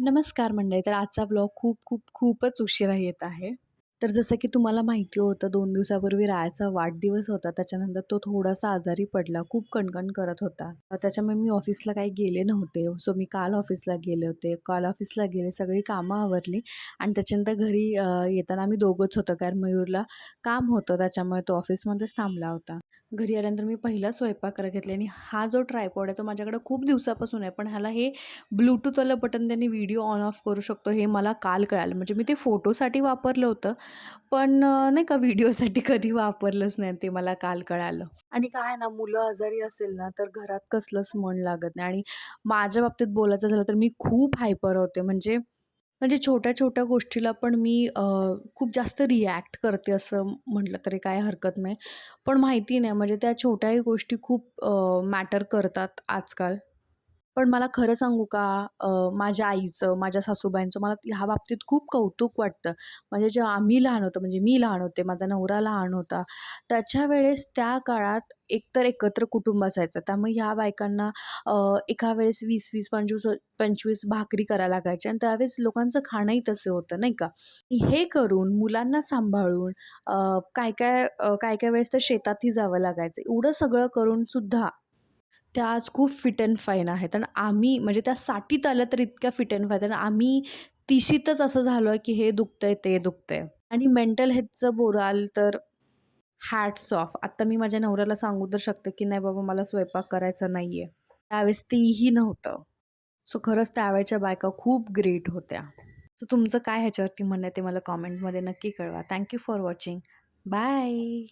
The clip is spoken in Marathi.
नमस्कार मंडळी. तर आजचा ब्लॉग खूपच उशिरा येत आहे. तर जसं की तुम्हाला माहिती होतं 2 दिवसापूर्वी रायाचा वाढदिवस होता. त्याच्यानंतर तो थोडासा आजारी पडला. खूप कणकण करत होता. त्याच्यामुळे मी ऑफिसला काही गेले नव्हते. सो मी काल ऑफिसला गेले होते. काल ऑफिसला गेले, सगळी कामं आवरली आणि त्याच्यानंतर घरी येताना आम्ही दोघंच होतो. कारण मयूरला काम होतं त्याच्यामुळे तो ऑफिसमध्येच थांबला होता. घरी आल्यानंतर मी पहिला स्वयंपाक करायला घेतला आणि हा जो ट्रायपॉड आहे तो माझ्याकडे खूप दिवसापासून आहे. पण ह्याला हे ब्लूटूथवालं बटन त्यांनी व्हिडिओ ऑन ऑफ करू शकतो हे मला काल कळालं. म्हणजे मी ते फोटोसाठी वापरलं होतं, पण नाही का व्हिडिओसाठी कधी वापरलंच नाही. ते मला काल कळालं. आणि काय आहे ना, मुलं आजारी असेल ना, तर घरात कसलंच मन लागत नाही. आणि माझ्या बाबतीत बोलायचं झालं तर मी खूप हायपर होते. म्हणजे म्हणजे छोट्या-छोट्या गोष्टीला पण मी खूप जास्त रिॲक्ट करते असं म्हटलं तरी काही हरकत नाही. पण माहिती नाही म्हणजे त्या छोट्याही गोष्टी खूप मॅटर करतात आजकाल. पण मला खरं सांगू का माझ्या आईचं, माझ्या सासूबाईंचं मला ह्या बाबतीत खूप कौतुक वाटतं. म्हणजे जेव्हा आम्ही लहान होतो, म्हणजे मी लहान होते, माझा नवरा लहान होता, त्याच्या वेळेस त्या काळात एकतर एकत्र कुटुंब असायचं. त्यामुळे ह्या बायकांना एका वेळेस 20-20, 25-25 भाकरी करायला लागायच्या आणि त्यावेळेस लोकांचं खाणंही तसं होतं, नाही का? हे करून, मुलांना सांभाळून काय-काय वेळेस तर शेतातही जावं लागायचं. एवढं सगळं करून सुद्धा त्या आज खूप फिट अँड फाईन आहेत आणि आम्ही म्हणजे त्या 60त आल्या तर इतक्या फिट अँड फाईन आणि आम्ही 30शीतच असं झालोय, की हे दुखतंय, ते दुखतंय. आणि मेंटल हेल्थचं बोलाल तर हॅट्स ऑफ. आता मी माझ्या नवऱ्याला सांगू तर शकते, की "नाही बाबा मला स्वयंपाक करायचा नाहीये." त्यावेळेस तेही नव्हतं. सो खरंच त्यावेळच्या बायका खूप ग्रेट होत्या. सो तुमचं काय ह्याच्यावरती म्हणणं आहे ते मला कमेंटमध्ये नक्की कळवा. Thank you for watching. Bye.